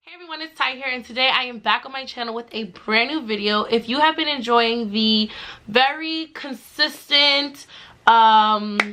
Hey everyone, it's Ty here, and today I am back on my channel with a brand new video. If you have been enjoying the very consistent uploads,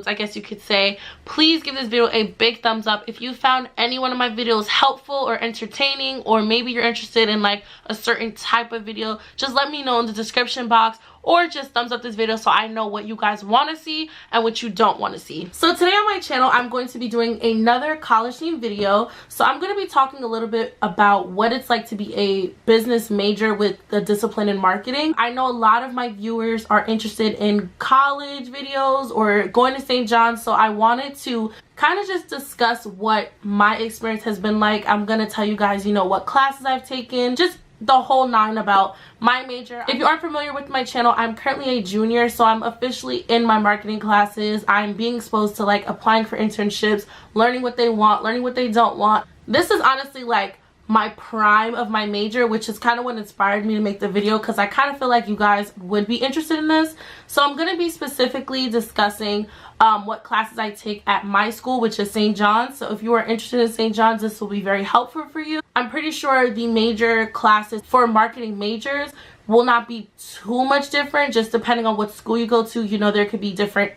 I guess you could say, please give this video a big thumbs up. If you found any one of my videos helpful or entertaining, or maybe you're interested in like a certain type of video, just let me know in the description box, or just thumbs up this video so I know what you guys want to see and what you don't want to see. So today on my channel, I'm going to be doing another college themed video. So I'm going to be talking a little bit about what it's like to be a business major with the discipline in marketing. I know a lot of my viewers are interested in college videos or going to St. John's, so I wanted to kind of just discuss what my experience has been like. I'm going to tell you guys, you know, what classes I've taken, just the whole nine about my major. If you aren't familiar with my channel, I'm currently a junior, so I'm officially in my marketing classes. I'm being exposed to like applying for internships, learning what they want, learning what they don't want. This is honestly like my prime of my major, which is kind of what inspired me to make the video, because I kind of feel like you guys would be interested in this. So I'm going to be specifically discussing what classes I take at my school, which is St. John's. So if you are interested in St. John's, this will be very helpful for you. I'm pretty sure the major classes for marketing majors will not be too much different, just depending on what school you go to. You know, there could be different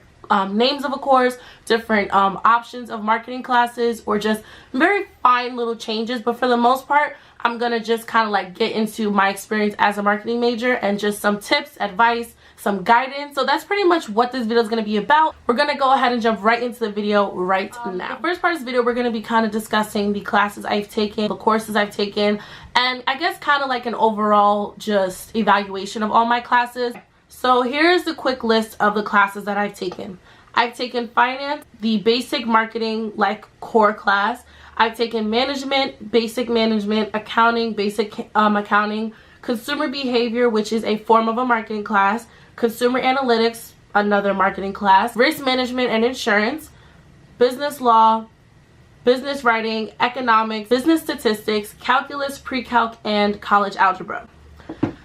names of a course, different options of marketing classes, or just very fine little changes. But for the most part, I'm gonna just kind of like get into my experience as a marketing major and just some tips, advice, some guidance. So that's pretty much what this video is going to be about. We're going to go ahead and jump right into the video right now. The first part of this video, we're going to be kind of discussing the classes I've taken, the courses I've taken, and I guess kind of like an overall just evaluation of all my classes. So here's the quick list of the classes that I've taken. I've taken finance, the basic marketing like core class. I've taken management, basic management, accounting, basic accounting, consumer behavior, which is a form of a marketing class, consumer analytics, another marketing class, risk management and insurance, business law, business writing, economics, business statistics, calculus, pre-calc, and college algebra.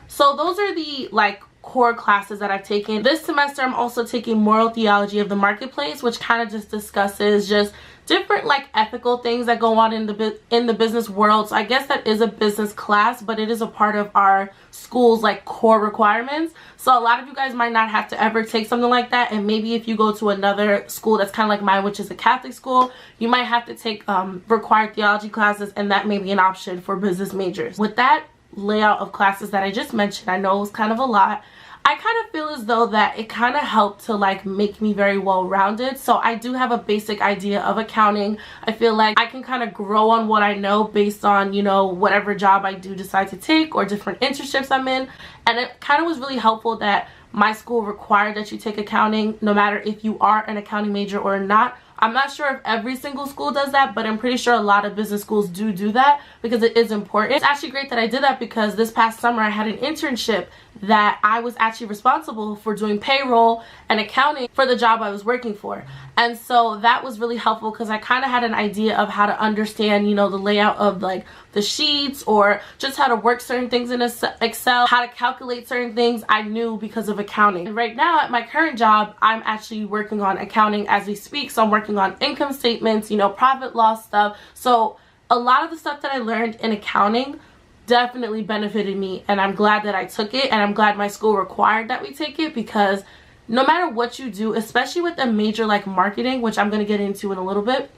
So those are the like core classes that I've taken. This semester I'm also taking moral theology of the marketplace, which kind of just discusses just different like ethical things that go on in the business world. So I guess that is a business class, but it is a part of our school's like core requirements. So a lot of you guys might not have to ever take something like that, and maybe if you go to another school that's kind of like mine, which is a Catholic school, you might have to take required theology classes, and that may be an option for business majors. With that layout of classes that I just mentioned, I know it was kind of a lot. I kind of feel as though that it kind of helped to like make me very well-rounded. So I do have a basic idea of accounting. I feel like I can kind of grow on what I know based on, you know, whatever job I do decide to take or different internships I'm in. And it kind of was really helpful that my school required that you take accounting no matter if you are an accounting major or not. I'm not sure if every single school does that, but I'm pretty sure a lot of business schools do that because it is important. It's actually great that I did that because this past summer I had an internship that I was actually responsible for doing payroll and accounting for the job I was working for. And so that was really helpful because I kind of had an idea of how to understand, you know, the layout of like the sheets, or just how to work certain things in Excel, how to calculate certain things I knew because of accounting. And right now at my current job, I'm actually working on accounting as we speak. So I'm working on income statements, you know, profit loss stuff. So a lot of the stuff that I learned in accounting definitely benefited me, and I'm glad that I took it, and I'm glad my school required that we take it, because no matter what you do, especially with a major like marketing, which I'm going to get into in a little bit,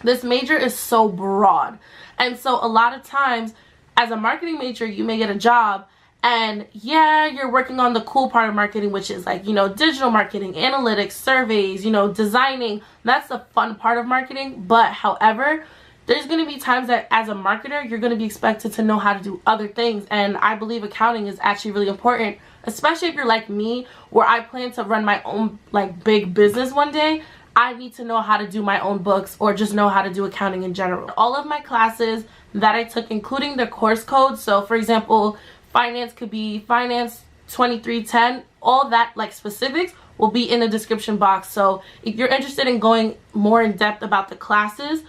this major is so broad. And so a lot of times as a marketing major, you may get a job and yeah, you're working on the cool part of marketing, which is like, you know, digital marketing, analytics, surveys, you know, designing. That's the fun part of marketing. But however, there's going to be times that as a marketer, you're going to be expected to know how to do other things. And I believe accounting is actually really important, especially if you're like me, where I plan to run my own like big business one day. I need to know how to do my own books, or just know how to do accounting in general. All of my classes that I took, including the course codes, so for example, finance could be finance 2310, all that like specifics will be in the description box. So if you're interested in going more in depth about the classes,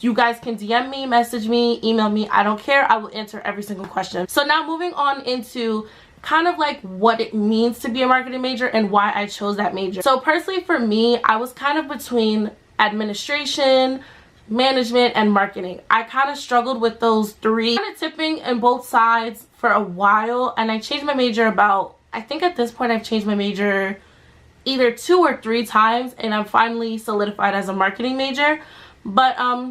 you guys can DM me, message me, email me. I don't care. I will answer every single question. So now moving on into kind of like what it means to be a marketing major and why I chose that major. So personally for me, I was kind of between administration, management, and marketing. I kind of struggled with those three, kind of tipping in both sides for a while, and I changed my major about, I think at this point I've changed my major either 2 or 3 times, and I'm finally solidified as a marketing major. But I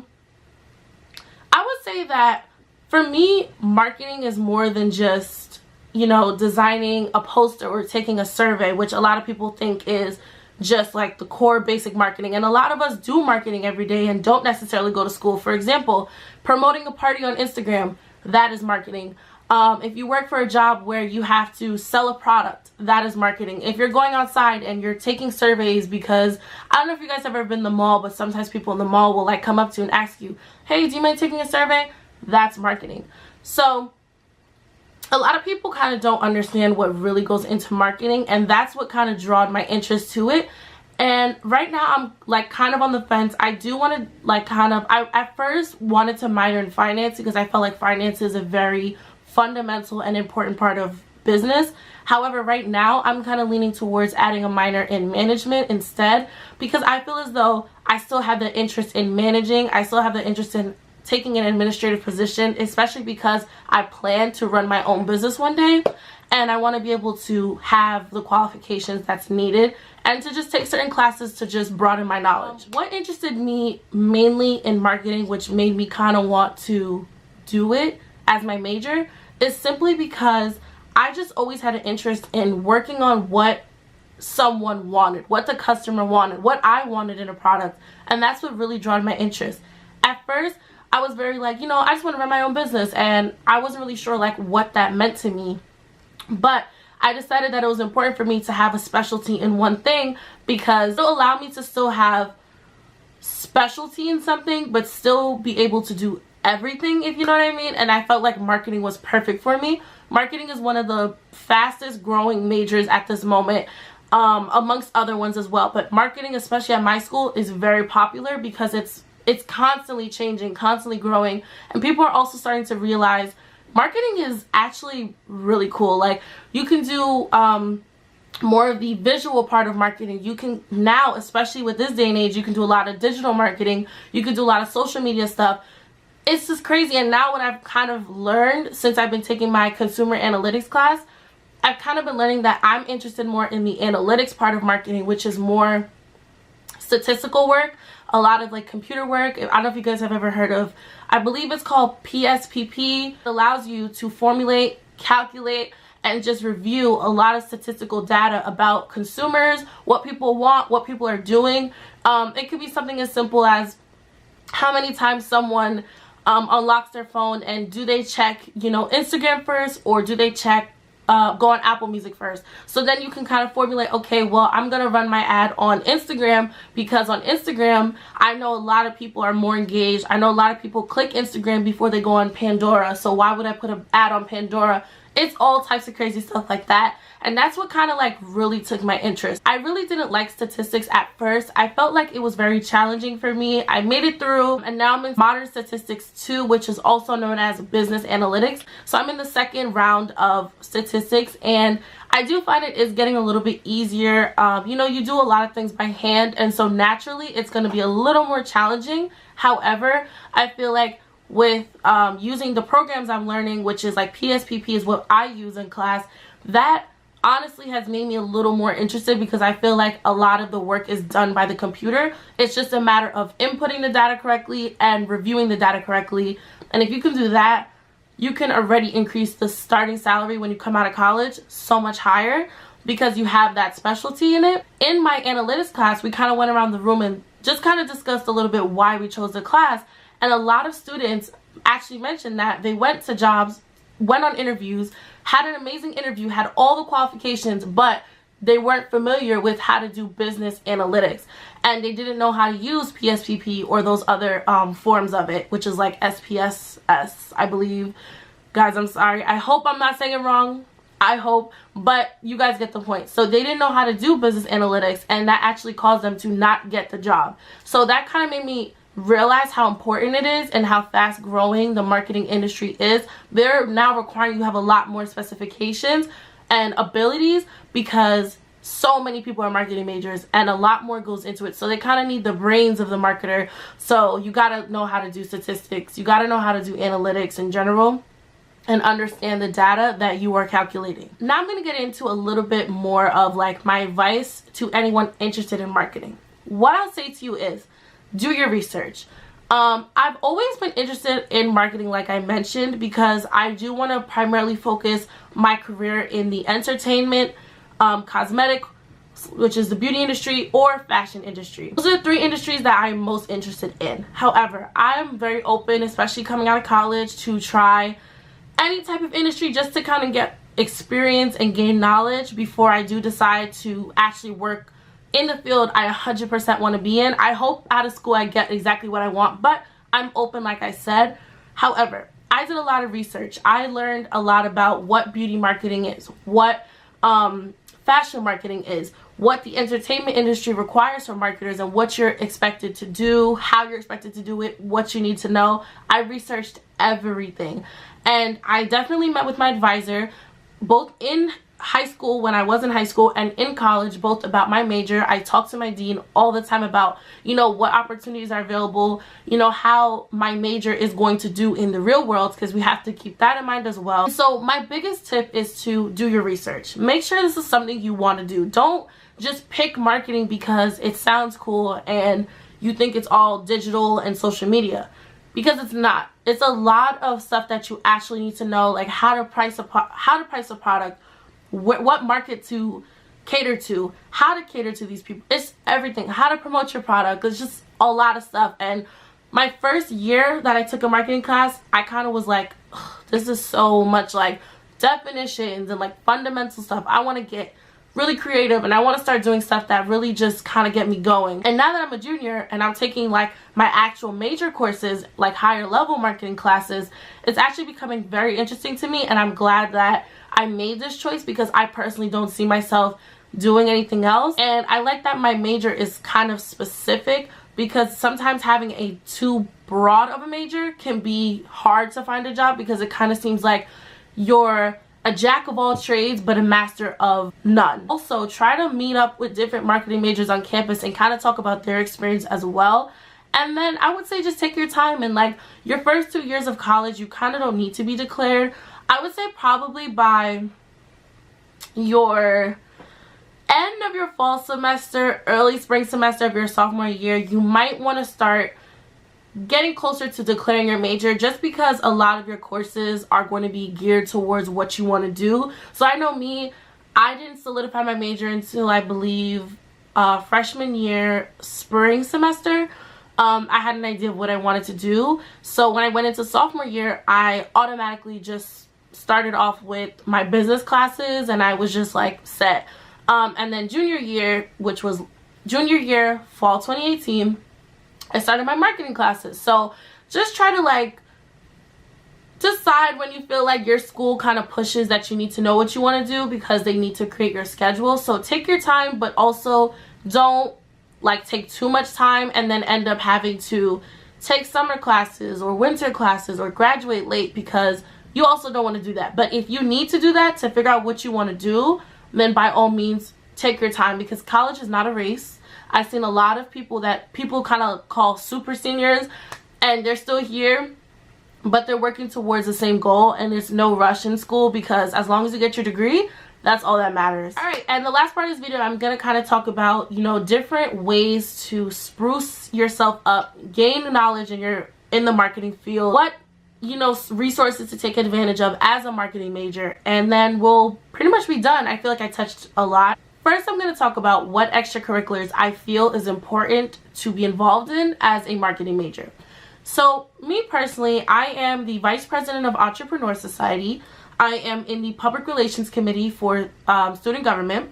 would say that for me, marketing is more than just, you know, designing a poster or taking a survey, which a lot of people think is just like the core basic marketing. And a lot of us do marketing every day and don't necessarily go to school. For example, promoting a party on Instagram, that is marketing. If you work for a job where you have to sell a product, that is marketing. If you're going outside and you're taking surveys, because I don't know if you guys have ever been to the mall, but sometimes people in the mall will like come up to you and ask you, hey, do you mind taking a survey? That's marketing. So a lot of people kind of don't understand what really goes into marketing, and that's what kind of drawed my interest to it. And right now I'm like kind of on the fence. I do want to like I at first wanted to minor in finance because I felt like finance is a very fundamental and important part of business. However, right now I'm kind of leaning towards adding a minor in management instead, because I feel as though I still have the interest in managing. I still have the interest in taking an administrative position, especially because I plan to run my own business one day, and I want to be able to have the qualifications that's needed and to just take certain classes to just broaden my knowledge. What interested me mainly in marketing, which made me kind of want to do it as my major, is simply because I just always had an interest in working on what someone wanted, what the customer wanted, what I wanted in a product, and that's what really drew my interest. At first, I was very like, you know, I just want to run my own business, and I wasn't really sure like what that meant to me. But I decided that it was important for me to have a specialty in one thing, because it'll allow me to still have specialty in something but still be able to do everything, if you know what I mean. And I felt like marketing was perfect for me. Marketing is one of the fastest growing majors at this moment, amongst other ones as well. But marketing, especially at my school, is very popular because it's constantly changing, constantly growing, and people are also starting to realize marketing is actually really cool. Like, you can do more of the visual part of marketing. You can now, especially with this day and age, you can do a lot of digital marketing, you can do a lot of social media stuff. It's just crazy. And now what I've kind of learned since I've been taking my consumer analytics class, I've kind of been learning that I'm interested more in the analytics part of marketing, which is more statistical work, a lot of like computer work. I don't know if you guys have ever heard of, I believe it's called PSPP. It allows you to formulate, calculate, and just review a lot of statistical data about consumers, what people want, what people are doing. It could be something as simple as how many times someone unlocks their phone, and do they check, you know, Instagram first, or do they check go on Apple Music first. So then you can kind of formulate, okay, well, I'm gonna run my ad on Instagram, because on Instagram I know a lot of people are more engaged. I know a lot of people click Instagram before they go on Pandora, so why would I put an ad on Pandora? It's all types of crazy stuff like that. And that's what kind of like really took my interest. I really didn't like statistics at first. I felt like it was very challenging for me. I made it through, and now I'm in modern statistics 2, which is also known as business analytics. So I'm in the second round of statistics, and I do find it is getting a little bit easier. You know, you do a lot of things by hand, and so naturally it's going to be a little more challenging. However, I feel like with using the programs I'm learning, which is like PSPP is what I use in class, that honestly has made me a little more interested, because I feel like a lot of the work is done by the computer. It's just a matter of inputting the data correctly and reviewing the data correctly. And if you can do that, you can already increase the starting salary when you come out of college so much higher, because you have that specialty in it. In my analytics class, we kind of went around the room and just kind of discussed a little bit why we chose the class. And a lot of students actually mentioned that they went to jobs, went on interviews, had an amazing interview, had all the qualifications, but they weren't familiar with how to do business analytics, and they didn't know how to use PSPP or those other forms of it, which is like SPSS, I believe. Guys, I'm sorry. I hope I'm not saying it wrong. I hope, but you guys get the point. So they didn't know how to do business analytics, and that actually caused them to not get the job. So that kind of made me realize how important it is and how fast growing the marketing industry is. They're now requiring you have a lot more specifications and abilities, because so many people are marketing majors and a lot more goes into it, so they kind of need the brains of the marketer. So you got to know how to do statistics, you got to know how to do analytics in general, and understand the data that you are calculating. Now I'm going to get into a little bit more of like my advice to anyone interested in marketing. What I'll say to you is do your research. I've always been interested in marketing, like I mentioned, because I do want to primarily focus my career in the entertainment, cosmetic, which is the beauty industry, or fashion industry. Those are the 3 industries that I'm most interested in. However, I'm very open, especially coming out of college, to try any type of industry just to kind of get experience and gain knowledge before I do decide to actually work in the field I 100% want to be in. I hope out of school I get exactly what I want, but I'm open, like I said. However, I did a lot of research. I learned a lot about what beauty marketing is, what fashion marketing is, what the entertainment industry requires from marketers, and what you're expected to do, how you're expected to do it, what you need to know. I researched everything, and I definitely met with my advisor both in high school, when I was in high school, and in college, both about my major. I talked to my dean all the time about, you know, what opportunities are available, you know, how my major is going to do in the real world, because we have to keep that in mind as well. So my biggest tip is to do your research. Make sure this is something you want to do. Don't just pick marketing because it sounds cool and you think it's all digital and social media, because it's not. It's a lot of stuff that you actually need to know, like how to price a product, what market to cater to, how to cater to these people. It's everything. How to promote your product. It's just a lot of stuff. And my first year that I took a marketing class, I kind of was like, this is so much like definitions and like fundamental stuff. I want to get really creative and I want to start doing stuff that really just kind of get me going. And now that I'm a junior and I'm taking like my actual major courses, like higher level marketing classes, it's actually becoming very interesting to me, and I'm glad that I made this choice because I personally don't see myself doing anything else. And I like that my major is kind of specific, because sometimes having a too broad of a major can be hard to find a job, because it kind of seems like you're a jack of all trades but a master of none. Also, try to meet up with different marketing majors on campus and kind of talk about their experience as well. And then I would say just take your time, and like your first 2 years of college, you kind of don't need to be declared. I would say probably by your end of your fall semester, early spring semester of your sophomore year, you might want to start getting closer to declaring your major, just because a lot of your courses are going to be geared towards what you want to do. So I know me, I didn't solidify my major until I believe freshman year spring semester. I had an idea of what I wanted to do. So when I went into sophomore year, I automatically just started off with my business classes, and I was just like set. And then junior year, which was junior year, fall 2018, I started my marketing classes. So just try to like decide when you feel like your school kind of pushes that you need to know what you want to do, because they need to create your schedule. So take your time, but also don't like take too much time and then end up having to take summer classes or winter classes or graduate late, because you also don't want to do that. But if you need to do that to figure out what you want to do, then by all means take your time, because college is not a race. I've seen a lot of people that people kind of call super seniors, and they're still here, but they're working towards the same goal, and there's no rush in school, because as long as you get your degree, that's all that matters. Alright, and the last part of this video, I'm going to kind of talk about, you know, different ways to spruce yourself up, gain knowledge in the marketing field, what, you know, resources to take advantage of as a marketing major, and then we'll pretty much be done. I feel like I touched a lot. First, I'm going to talk about what extracurriculars I feel is important to be involved in as a marketing major. So, me personally, I am the Vice President of Entrepreneur Society. I am in the Public Relations Committee for Student Government.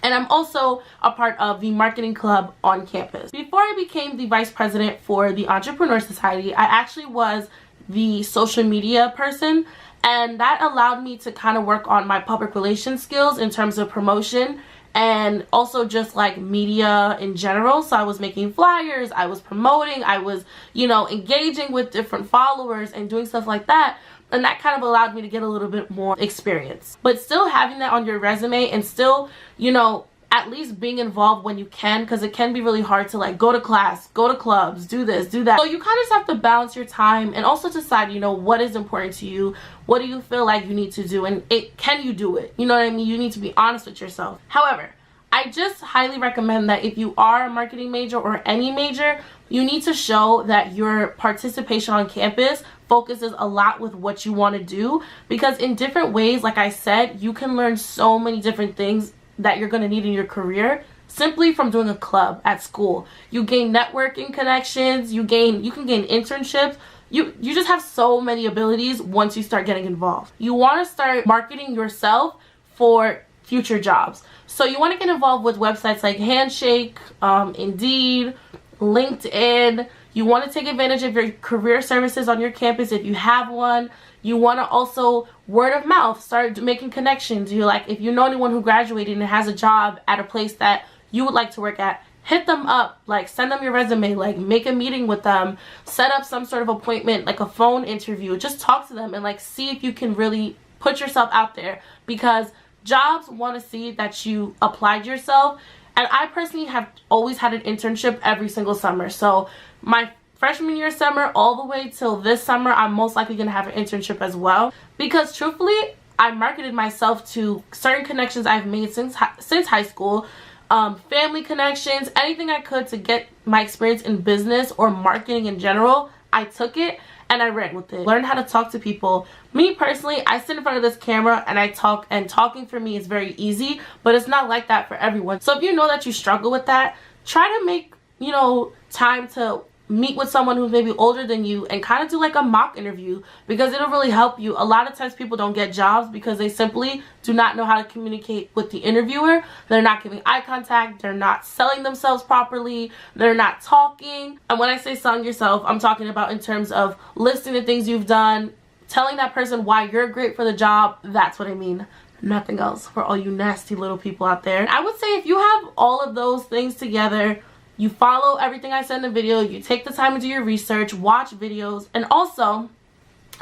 And I'm also a part of the marketing club on campus. Before I became the Vice President for the Entrepreneur Society, I actually was the social media person. And that allowed me to kind of work on my public relations skills in terms of promotion and also just like media in general. So I was making flyers, I was promoting, I was, you know, engaging with different followers and doing stuff like that. And that kind of allowed me to get a little bit more experience. But still having that on your resume and still, you know, at least being involved when you can, because it can be really hard to like go to class, go to clubs, do this, do that. So you kind of just have to balance your time and also decide, you know, what is important to you, what do you feel like you need to do, and can you do it? You know what I mean? You need to be honest with yourself. However, I just highly recommend that if you are a marketing major or any major, you need to show that your participation on campus focuses a lot with what you want to do, because in different ways, like I said, you can learn so many different things that you're going to need in your career simply from doing a club at school. You gain networking connections, you can gain internships. You just have so many abilities once you start getting involved. You want to start marketing yourself for future jobs. So you want to get involved with websites like Handshake, Indeed, LinkedIn. You want to take advantage of your career services on your campus if you have one. You want to also word of mouth, start making connections. You like, if you know anyone who graduated and has a job at a place that you would like to work at, hit them up, like send them your resume, like make a meeting with them, set up some sort of appointment, like a phone interview. Just talk to them and like see if you can really put yourself out there, because jobs want to see that you applied yourself. And I personally have always had an internship every single summer. So my freshman year summer all the way till this summer, I'm most likely going to have an internship as well. Because truthfully, I marketed myself to certain connections I've made since high school. Family connections, anything I could to get my experience in business or marketing in general. I took it and I ran with it. Learn how to talk to people. Me personally, I sit in front of this camera and I talk, and talking for me is very easy, but it's not like that for everyone. So if you know that you struggle with that, try to make, you know, time to meet with someone who's maybe older than you and kind of do like a mock interview, because it'll really help you. A lot of times people don't get jobs because they simply do not know how to communicate with the interviewer. They're not giving eye contact, they're not selling themselves properly, they're not talking. And when I say selling yourself, I'm talking about in terms of listing the things you've done, telling that person why you're great for the job. That's what I mean, nothing else, for all you nasty little people out there. I would say if you have all of those things together, you follow everything I said in the video, you take the time to do your research, watch videos, and also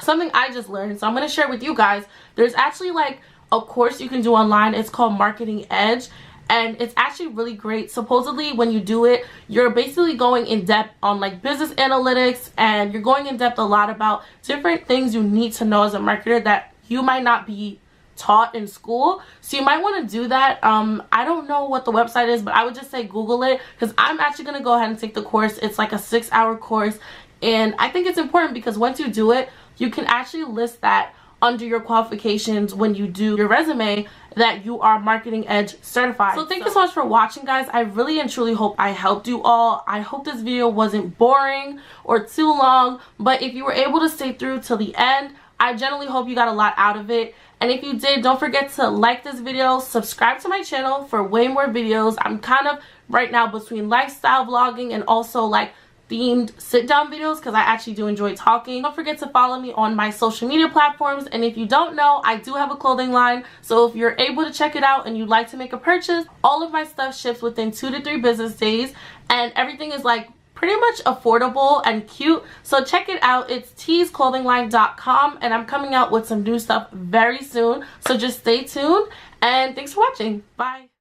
something I just learned, so I'm going to share with you guys, there's actually like a course you can do online. It's called Marketing Edge, and it's actually really great. Supposedly when you do it, you're basically going in depth on like business analytics, and you're going in depth a lot about different things you need to know as a marketer that you might not be taught in school. So you might want to do that. I don't know what the website is, but I would just say Google it, because I'm actually going to go ahead and take the course. It's like a 6-hour course, and I think it's important because once you do it, you can actually list that under your qualifications when you do your resume that you are Marketing Edge certified. So thank you so much for watching, guys. I really and truly hope I helped you all. I hope this video wasn't boring or too long, but if you were able to stay through till the end, I generally hope you got a lot out of it. And if you did, don't forget to like this video, subscribe to my channel for way more videos. I'm kind of right now between lifestyle vlogging and also like themed sit down videos, because I actually do enjoy talking. Don't forget to follow me on my social media platforms. And if you don't know, I do have a clothing line, so if you're able to check it out and you'd like to make a purchase, all of my stuff ships within 2 to 3 business days, and everything is like pretty much affordable and cute. So check it out. It's teesclothingline.com, and I'm coming out with some new stuff very soon, so just stay tuned, and thanks for watching. Bye.